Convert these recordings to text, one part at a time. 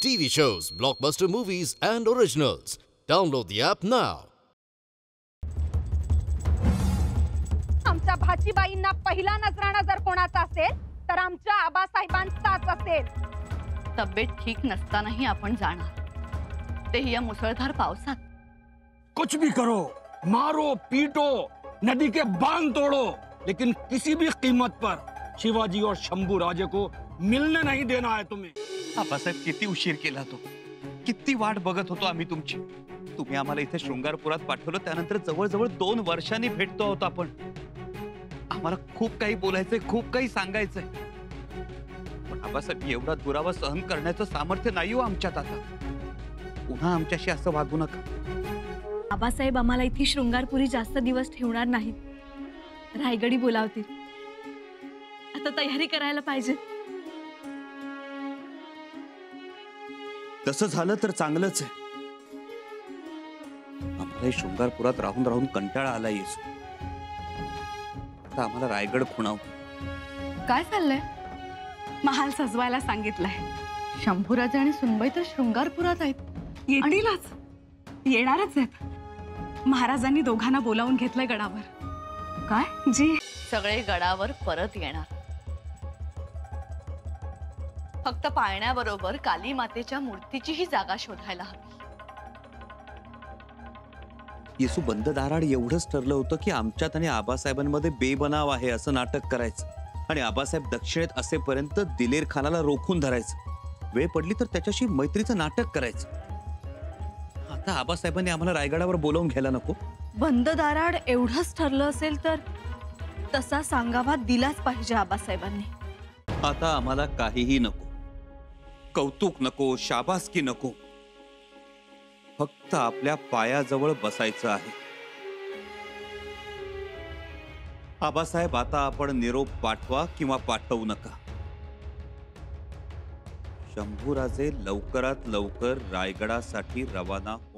TV shows, blockbuster movies, and originals. Download the app now. आमच्या भाचीबाईंना पहिला नजराणा जर कोणाचा असेल तर आमच्या आबासाहेबांचाच असेल. तब्येत ठीक नसतानाही आपण जाणार, तेही या मुसळधार पावसात. कुछ भी करो, मारो पीटो, नदी के बांध तोड़ो, लेकिन किसी भी कीमत पर शिवाजी और शंभू राजे को मिलने नहीं देना है तुम्हें. आबासाहेब, किती उशीर केला तो, किती वाट बघत होतो आम्ही तुमची. तुम्ही आम्हाला इथे शृंगारपुरात पाठवलं, त्यानंतर जवळजवळ 2 वर्षांनी भेटतो आहोत आपण. आम्हाला खूप काही बोलायचंय, खूप काही सांगायचंय, पण आबासाहेब एवढा दुरावा सहन करण्याचं सामर्थ्य नाही हो आमच्यात आता. पुन्हा आमच्याशी असं वागू नका. आबासाहेब आम्हाला इथे शृंगारपुरी जास्त दिवस ठेवणार नाहीत, रायगडी बोलावतील. आता तयारी करायला पाहिजे. तसं झालं तर चांगलंच आहे. आम्हाला शृंगारपुरात राहून राहून कंटाळा आला येसू. आता आम्हाला रायगड खुणाव. काय चाललंय? महाल सजवायला सांगितलंय. शंभूराजे आणि सुनबाई तर शृंगारपुरात आहेत. येतीलच, येणारच आहेत. महाराजांनी दोघांना बोलावून घेतलंय गडावर. काय? जी, सगळे गडावर परत येणार. फक्त पाळण्याबरोबर काली मातेच्या मूर्तीचीही जागा शोधायला हवी. येसू, बंद दाराड एवढंच ठरलं होतं की आमच्यात आणि आबासाहेबांमध्ये बेबनाव आहे असं नाटक करायचं, आणि आबासाहेब दक्षिणेत असेपर्यंत दिलेर खानाला रोखून धरायचं. वेळ पडली तर त्याच्याशी मैत्रीचं नाटक करायचं. आता आबासाहेबांनी आम्हाला रायगडावर बोलावून घ्यायला नको? बंद दाराड एवढंच ठरलं असेल तर तसा सांगावा दिलाच पाहिजे आबासाहेबांनी. आता आम्हाला काहीही नको, कौतुक नको, शाबासकी नको. फक्त आपल्या पायाजवळ बसायचं आहे. आबासाहेब, आता आपण निरोप पाठवा किंवा पाठवू नका. शंभूराजे लवकरात लवकर रायगडासाठी रवाना होणार.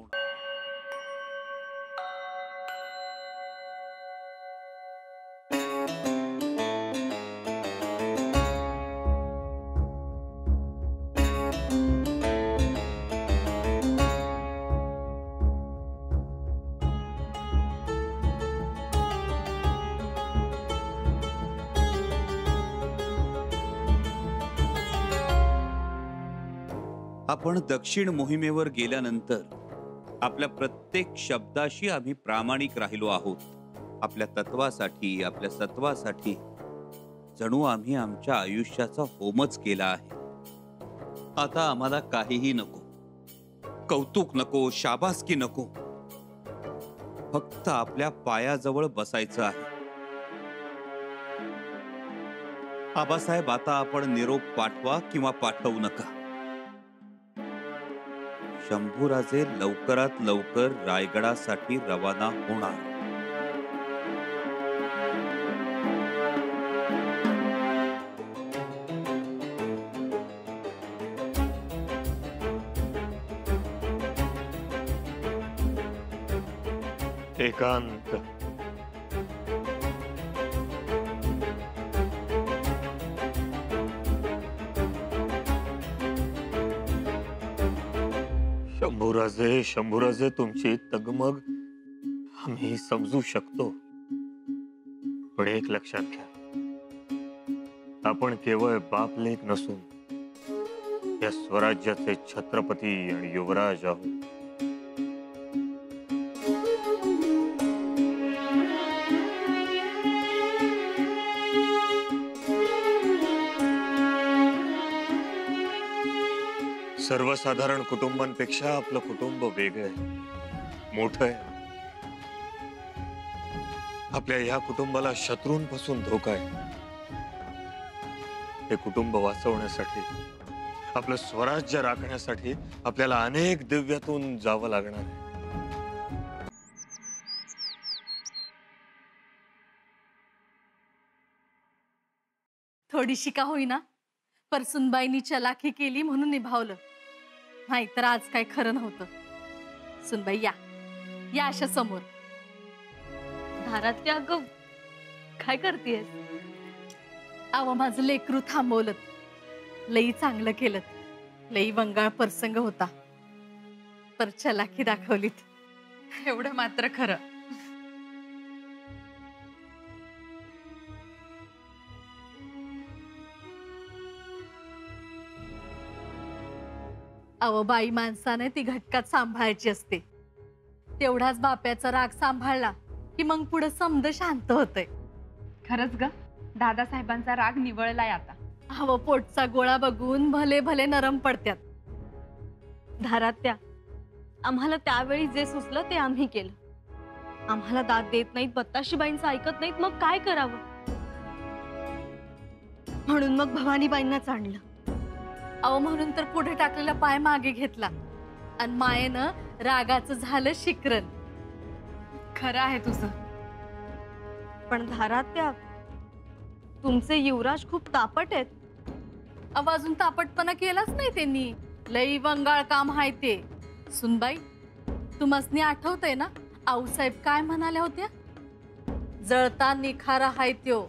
आपण दक्षिण मोहिमेवर गेल्यानंतर आपल्या प्रत्येक शब्दाशी आम्ही प्रामाणिक राहिलो आहोत. आपल्या तत्वासाठी, आपल्या सत्वासाठी जणू आम्ही आमच्या आयुष्याचा होमच केला आहे. आता आम्हाला काहीही नको, कौतुक नको, शाबासकी नको. फक्त आपल्या पायाजवळ बसायचं आहे. आबासाहेब, आता आपण निरोप पाठवा किंवा पाठवू नका. शंभूराजे लवकरात लवकर रायगडासाठी रवाना होणार. एकांत. शंभूराजे, शंभूराजे, तुमची तगमग आम्ही समजू शकतो, पण एक लक्षात घ्या, आपण केवळ बापलेक नसून या स्वराज्याचे छत्रपती आणि युवराज आहोत. सर्वसाधारण कुटुंबांपेक्षा आपलं कुटुंब वेगळं आहे, मोठं आहे. आपल्या या कुटुंबाला शत्रूंपासून धोका आहे. हे कुटुंब वाचवण्यासाठी, आपलं स्वराज्य राखण्यासाठी आपल्याला अनेक दिव्यातून जावं लागणार आहे. थोडीशी का होईना पर सुनबाईंनी चलाखी केली म्हणून निभावलं, नाही तर आज काय खरं नव्हतं. सुनबाई, या या अशा समोर. दारातल्या अगं काय करतेस? अव माझं लेकरू थांबवलं, लई चांगलं केलं. लई वंगाळ प्रसंग होता, पर चलाखी दाखवलीत. एवढं मात्र खरं. अव बाई माणसाने ती घटकात सांभाळायची असते. तेवढाच बाप्याचा राग सांभाळला की मग पुढे समद शांत होतंय. खरंच ग, दादासाहेबांचा राग निवळलाय आता. हवं पोटचा गोळा बघून भले भले नरम पडत्यात. धारात्या, आम्हाला त्यावेळी जे सुचलं ते आम्ही केलं. आम्हाला दाद देत नाहीत, बत्ताशीबाईंचं ऐकत नाहीत, मग काय करावं? म्हणून मग भवानीबाईंनाच आणलं. अहो म्हणून तर पुढे टाकलेला पाय मागे घेतला आणि मायेनं रागाचं झालं शिकरण. खरं आहे तुझं. पण धारात्या, तुमचे युवराज खूप तापट आहेत. अहो अजून तापटपणा केलाच नाही त्यांनी. लई वंगाळ काम हाय ते. सुनबाई, तुम्हासनी आठवतंय ना आऊसाहेब काय म्हणाल्या होत्या? जळता निखारा हाय त्यो.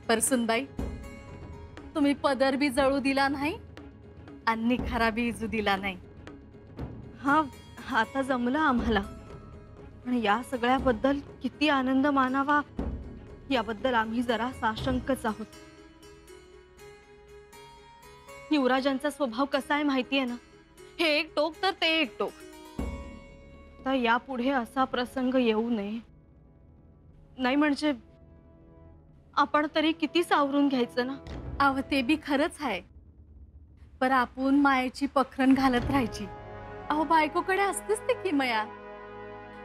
पर सुनबाई, तुम्ही पदर बी जळू दिला नाही आणि निखारा बी इजू दिला नाही. हा, आता जमलं आम्हाला. पण या सगळ्याबद्दल किती आनंद मानावा याबद्दल आम्ही जरा साशंकच आहोत. युवराजांचा स्वभाव कसा आहे माहितीये ना? हे एक टोक तर ते एक टोक. तर यापुढे असा प्रसंग येऊ नये. नाही म्हणजे आपण तरी किती सावरून घ्यायचं ना. अहो ते बी खरंच आहे, पर आपण मायेची पखरण घालत राहायची. अहो बायकोकडे असतेच ते किमया.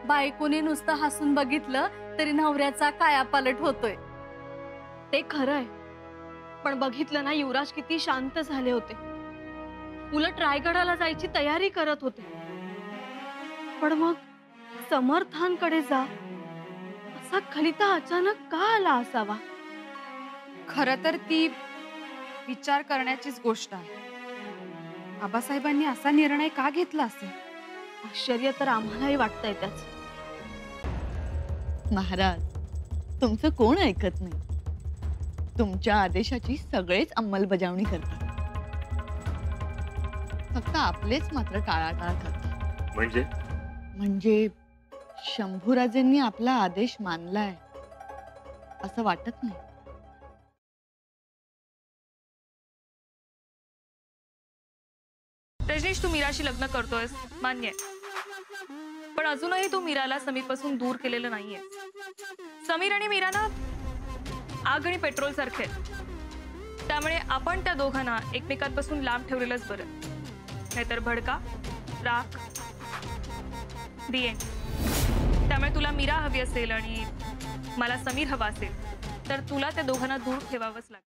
बायकोने नुसतं हसून बघितलं तरी नवऱ्याचा कायापालट होतोय. ते खरं आहे, पण बघितलं ना युवराज किती शांत झाले होते. उलट रायगडाला जायची तयारी करत होते. पण मग समर्थांकडे जा असा खलिता अचानक का आला असावा? खरं तर ती विचार करण्याचीच गोष्ट आहे. आबासाहेबांनी असा निर्णय का घेतला असेल? आश्चर्य तर आम्हालाही वाटतंय त्याच. महाराज, तुमचं कोण ऐकत नाही. तुमच्या आदेशाची सगळेच अंमलबजावणी करतात. फक्त आपलेच मात्र टाळाटाळ करतात. म्हणजे शंभूराजेंनी आपला आदेश मानलाय असं वाटत नाही. रजनीश, तू मीराशी लग्न करतोयस, मान्य आहे. पण अजूनही तू मीराला समीरपासून दूर केलेलं नाहीये. समीर आणि मीरा ना आग आणि पेट्रोल सारखे आहेत. त्यामुळे आपण त्या दोघांना एकमेकांपासून लांब ठेवलेलंच बरं. नाहीतर भडका, राख, दी एंड. त्यामुळे तुला मीरा हवी असेल आणि मला समीर हवा असेल तर तुला त्या दोघांना दूर ठेवावंच लागेल.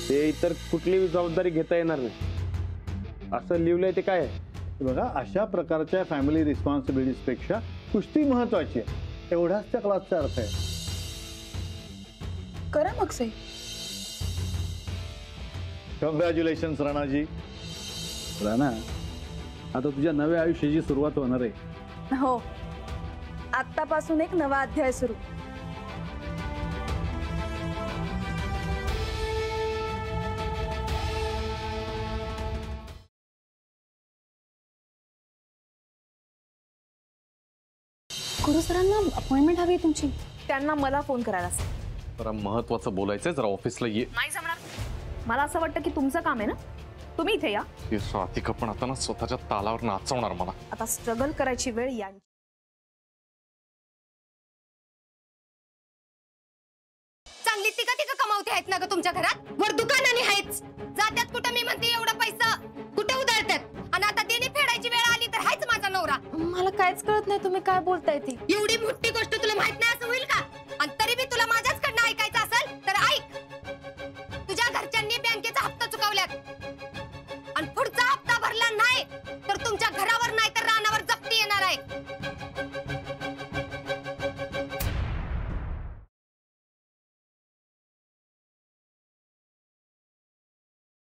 ते इतर कुठलीही जबाबदारी घेता येणार नाही असं लिहिलंय. ते काय आहे बघा, अशा प्रकारच्या फॅमिली रिस्पॉन्सिबिलिटीज पेक्षा कुस्ती महत्वाची आहे, एवढाच त्या क्लासचा अर्थ आहे. करा मग सई. कॉंग्रॅच्युलेशन्स राणाजी. राणा, आता तुझ्या नव्या आयुष्याची सुरुवात होणार आहे. हो, आत्तापासून एक नवा अध्याय सुरू. गुरु सरांना अपॉइंटमेंट हवी तुमची. त्यांना मला फोन करायला सांग. जरा महत्वाचं बोलायचंय, जरा ऑफिसला ये. नाही जमणार. मला असं वाटतं की तुमचं काम आहे ना, तुम्ही इथे या. राधिका पण आता ना स्वतःच्या तालावर नाचवणार मला. आता स्ट्रगल करायची वेळ यांची. चांगली तिका कमावते आहेत ना ग तुमच्या घरात. वर दुकानाने आहेच, जात्यात कुठं मी म्हणते एवढा पैसा कुठे उधळतात. आणि आता देणे फेडायची वेळ आली तर हायच माझा नवरा. मला काहीच कळत नाही तुम्ही काय बोलताय ती. एवढी मोठी गोष्ट तुला माहित नाही असं होईल का? आणि तरी बी तुला माझ्याचकडनं ऐकायचं असेल तर ऐक. तुझ्या घरच्यांनी बँकेचा हप्ता चुकवल्यात आणि पुढचा हप्ता भरला नाही तर तुमच्या घरावर नाही तर रानावर जप्ती येणार आहे.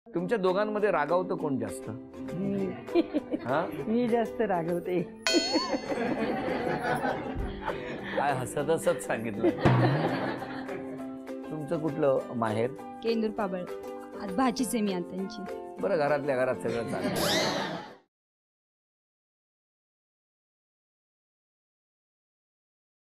तुमच्या दोघांमध्ये रागावतं कोण जास्त? मी जास्त रागवते. काय हसत हसत सांगितलं. तुमचं कुठलं माहेर? केंदूर पाबळ. आज भाचीच आहे मी आता त्यांची. बरं, घरातल्या घरात सगळं चाललं.